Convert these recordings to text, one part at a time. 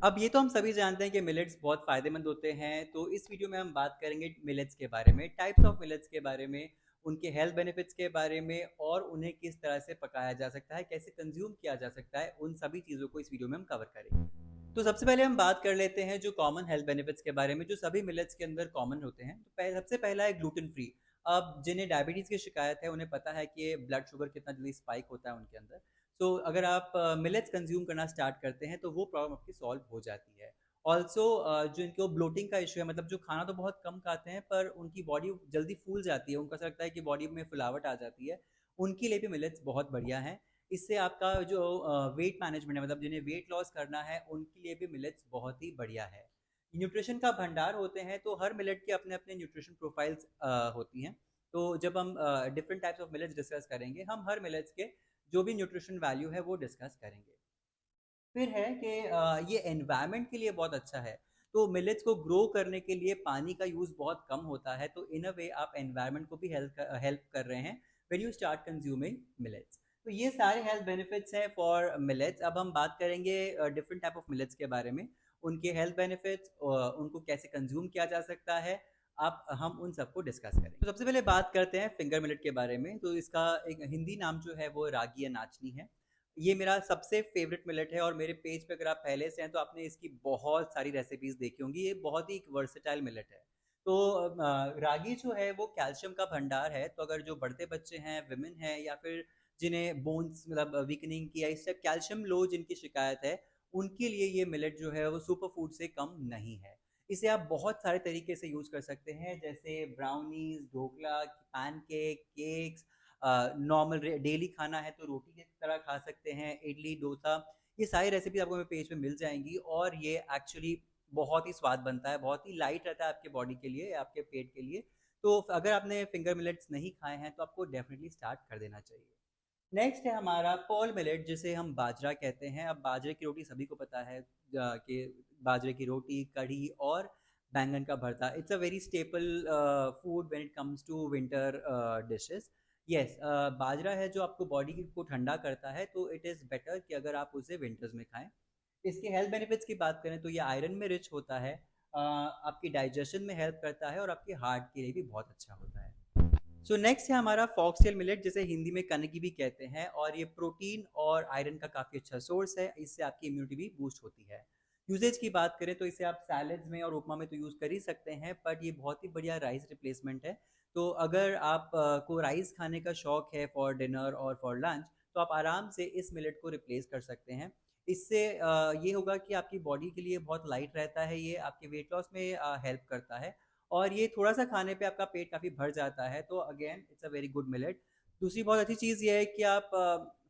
अब ये तो हम सभी जानते हैं कि मिलेट्स बहुत फ़ायदेमंद होते हैं, तो इस वीडियो में हम बात करेंगे मिलेट्स के बारे में, टाइप्स ऑफ मिलेट्स के बारे में, उनके हेल्थ बेनिफिट्स के बारे में और उन्हें किस तरह से पकाया जा सकता है, कैसे कंज़्यूम किया जा सकता है, उन सभी चीज़ों को इस वीडियो में हम कवर करेंगे। तो सबसे पहले हम बात कर लेते हैं जो कॉमन हेल्थ बेनिफिट्स के बारे में, जो सभी मिलेट्स के अंदर कॉमन होते हैं। तो सबसे पहला है ग्लूटेन फ्री। अब जिन्हें डायबिटीज़ की शिकायत है, उन्हें पता है कि ब्लड शुगर कितना जल्दी स्पाइक होता है उनके अंदर। तो अगर आप मिलेट्स कंज़्यूम करना स्टार्ट करते हैं, तो वो प्रॉब्लम आपकी सॉल्व हो जाती है। ऑल्सो जो इनको ब्लोटिंग का इश्यू है, मतलब जो खाना तो बहुत कम खाते हैं पर उनकी बॉडी जल्दी फूल जाती है, उनको ऐसा लगता है कि बॉडी में फुलावट आ जाती है, उनके लिए भी मिलेट्स बहुत बढ़िया हैं। इससे आपका जो वेट मैनेजमेंट है, मतलब जिन्हें वेट लॉस करना है, उनके लिए भी मिलेट्स बहुत ही बढ़िया है। न्यूट्रिशन का भंडार होते हैं, तो हर मिलेट के अपने अपने न्यूट्रिशन प्रोफाइल्स होती हैं। तो जब हम different types of millets discuss करेंगे, हम हर मिलेट्स के जो भी न्यूट्रिशन वैल्यू है वो डिस्कस करेंगे। फिर है कि ये एनवायरनमेंट के लिए बहुत अच्छा है। तो मिलेट्स को ग्रो करने के लिए पानी का यूज़ बहुत कम होता है, तो इन अ वे आप एनवायरनमेंट को भी हेल्प कर रहे हैं when you start consuming millets. तो ये सारे हेल्थ बेनिफिट्स हैं फॉर मिलेट्स। अब हम बात करेंगे डिफरेंट टाइप ऑफ मिलेट्स के बारे में, उनके हेल्थ बेनिफिट्स, उनको कैसे कंज्यूम किया जा सकता है। आप हम उन सबको डिस्कस करेंगे। तो सबसे पहले बात करते हैं फिंगर मिलेट के बारे में। तो इसका एक हिंदी नाम जो है वो रागी या नाचनी है। ये मेरा सबसे फ़ेवरेट मिलेट है और मेरे पेज पे अगर आप पहले से हैं तो आपने इसकी बहुत सारी रेसिपीज़ देखी होंगी। ये बहुत ही एक वर्सेटाइल मिलेट है। तो रागी जो है वो कैल्शियम का भंडार है, तो अगर जो बढ़ते बच्चे हैं, विमेन हैं या फिर जिन्हें बोन्स मतलब वीकनिंग की या इससे कैल्शियम लो जिनकी शिकायत है, उनके लिए ये मिलेट जो है वो सुपर फूड से कम नहीं है। इसे आप बहुत सारे तरीके से यूज़ कर सकते हैं, जैसे brownies, dhokla, pancake, cakes, normal daily खाना है तो रोटी की तरह खा सकते हैं, इडली, डोसा, ये सारी रेसिपी आपको मेरे पेज पे मिल जाएँगी और ये एक्चुअली बहुत ही स्वाद बनता है, बहुत ही लाइट रहता है आपके बॉडी के लिए, आपके पेट के लिए। तो अगर आपने फिंगर मिलेट्स नहीं खाए हैं तो आपको डेफ़िनिटली स्टार्ट कर देना चाहिए। नेक्स्ट है हमारा पर्ल मिलेट, जिसे हम बाजरा कहते हैं। अब बाजरे की रोटी सभी को पता है कि बाजरे की रोटी, कढ़ी और बैंगन का भरता, it's a very staple food when it comes to winter dishes. Yes, बाजरा है जो आपको बॉडी को ठंडा करता है, तो इट इज़ बेटर कि अगर आप उसे विंटर्स में खाएँ। इसके हेल्थ बेनिफिट्स की बात करें तो ये आयरन में रिच होता है, आपकी डाइजेशन में हेल्प करता है और आपके हार्ट के लिए भी बहुत अच्छा होता है। सो नेक्स्ट है हमारा फॉक्सटेल मिलेट, जिसे हिंदी में कनकी भी कहते हैं, और ये प्रोटीन और आयरन का काफ़ी अच्छा सोर्स है। इससे आपकी इम्यूनिटी भी बूस्ट होती है। यूजेज की बात करें तो इसे आप सैलड्स में और उपमा में तो यूज़ कर ही सकते हैं, बट ये बहुत ही बढ़िया राइस रिप्लेसमेंट है। तो अगर आप को राइस खाने का शौक है फॉर डिनर और फॉर लंच, तो आप आराम से इस मिलेट को रिप्लेस कर सकते हैं। इससे ये होगा कि आपकी बॉडी के लिए बहुत लाइट रहता है, ये आपके वेट लॉस में हेल्प करता है और ये थोड़ा-सा खाने पे आपका पेट काफ़ी भर जाता है, तो again it's a very good millet. दूसरी बहुत अच्छी चीज़ ये है कि आप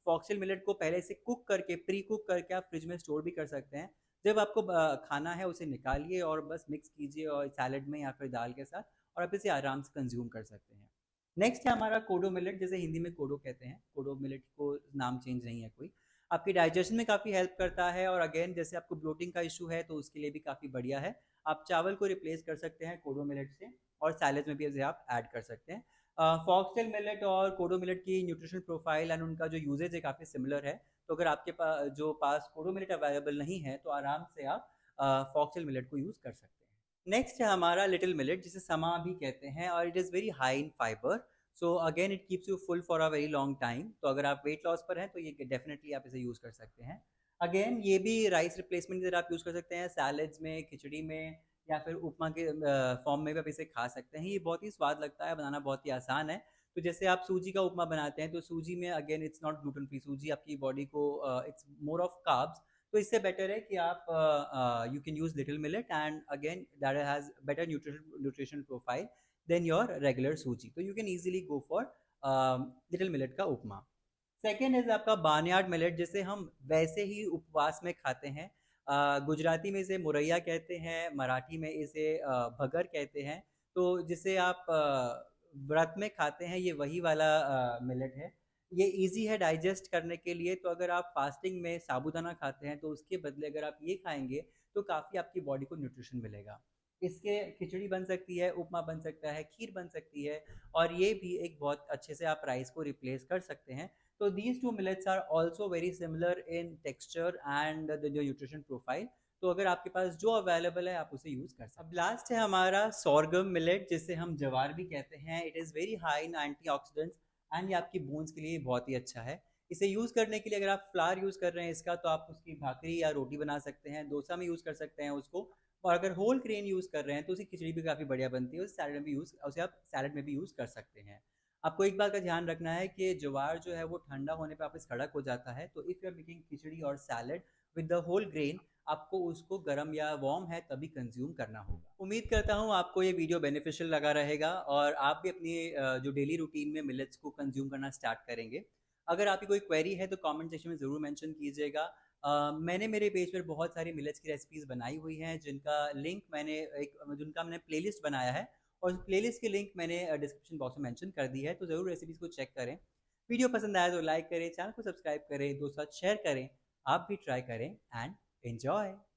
फॉक्सटेल मिलेट को पहले से कुक करके, प्री कुक करके आप फ्रिज में स्टोर भी कर सकते हैं। जब आपको खाना है उसे निकालिए और बस मिक्स कीजिए और सैलेड में या फिर दाल के साथ, और आप इसे आराम से कंज़्यूम कर सकते हैं। नेक्स्ट है हमारा कोडो मिलेट, जिसे हिंदी में कोडो कहते हैं। कोडो मिलेट को नाम चेंज नहीं है कोई। आपकी डाइजेशन में काफ़ी हेल्प करता है और अगेन जैसे आपको ब्लोटिंग का इश्यू है तो उसके लिए भी काफ़ी बढ़िया है। आप चावल को रिप्लेस कर सकते हैं कोडो मिलेट से और सैलेड में भी इसे आप ऐड कर सकते हैं। फॉक्सटेल मिलेट और कोडो मिलेट की न्यूट्रिशन प्रोफाइल एंड उनका जो यूजेज है काफ़ी सिमिलर है। तो अगर आपके जो पास कोडो मिलेट अवेलेबल नहीं है तो आराम से आप फॉक्सटेल मिलेट को यूज़ कर सकते हैं। नेक्स्ट है हमारा लिटिल मिलेट, जिसे समा भी कहते हैं, और it is very high in fibre. So again it keeps you full for a very long time. तो अगर आप वेट लॉस पर हैं तो ये डेफिनेटली आप इसे यूज़ कर सकते हैं। अगेन ये भी राइस रिप्लेसमेंट की तरह आप यूज़ कर सकते हैं, सैलेड्स में, खिचड़ी में या फिर उपमा के फॉर्म में भी आप इसे खा सकते हैं। ये बहुत ही स्वाद लगता है, बनाना बहुत ही आसान है। तो जैसे आप सूजी का उपमा बनाते हैं तो सूजी में again it's not gluten free, सूजी आपकी बॉडी को इट्स मोर ऑफ कार्ब्स, तो इससे बेटर है कि आप you can use little millet and again that has better nutrition profile than your regular suji, तो you can easily go for little millet का उपमा। सेकेंड इज आपका बार्नयार्ड मिलेट, जिसे हम वैसे ही उपवास में खाते हैं। गुजराती में इसे मुरैया कहते हैं, मराठी में इसे भगर कहते हैं। तो जिसे आप व्रत में खाते हैं, ये वही वाला मिलेट है। ये इजी है डाइजेस्ट करने के लिए, तो अगर आप फास्टिंग में साबूदाना खाते हैं तो उसके बदले अगर आप ये खाएंगे तो काफ़ी आपकी बॉडी को न्यूट्रिशन मिलेगा। इसके खिचड़ी बन सकती है, उपमा बन सकता है, खीर बन सकती है, और ये भी एक बहुत अच्छे से आप राइस को रिप्लेस कर सकते हैं। So these two millets are also very similar in texture and the nutrition profile. तो अगर आपके पास जो अवेलेबल है आप उसे यूज़ कर सकते हैं। अब लास्ट है हमारा सोरगम मिलेट, जिसे हम जवार भी कहते हैं। It is very high in antioxidants and ये आपकी बोन्स के लिए बहुत ही अच्छा है। इसे यूज़ करने के लिए अगर आप फ्लावर यूज़ कर रहे हैं इसका, तो आप उसकी भाकरी या रोटी बना सकते हैं, डोसा में यूज़ कर सकते हैं उसको। और अगर होल ग्रेन यूज़ कर रहे हैं तो उसकी खिचड़ी भी काफ़ी बढ़िया बनती है, उसे आप सैलड में भी यूज़ कर सकते हैं। आपको एक बात का ध्यान रखना है कि ज्वार जो है वो ठंडा होने पे वापस कड़क हो जाता है, तो if you are making khichdi और salad with the whole grain, आपको उसको गर्म या वार्म है तभी कंज्यूम करना होगा। उम्मीद करता हूँ आपको ये वीडियो बेनिफिशियल लगा रहेगा और आप भी अपनी जो डेली रूटीन में मिलेट्स को कंज्यूम करना स्टार्ट करेंगे। अगर आपकी कोई क्वेरी है तो कमेंट सेक्शन में ज़रूर मेंशन कीजिएगा। मैंने मेरे पेज पर बहुत सारी मिलेट्स की रेसिपीज़ बनाई हुई हैं, जिनका मैंने प्लेलिस्ट बनाया है, और उस प्लेलिस्ट की लिंक मैंने डिस्क्रिप्शन बॉक्स में मेंशन कर दी है, तो ज़रूर रेसिपीज़ को चेक करें। वीडियो पसंद आया तो लाइक करें, चैनल को सब्सक्राइब करें, दोस्तों के साथ शेयर करें। आप भी ट्राई करें एंड एन्जॉय।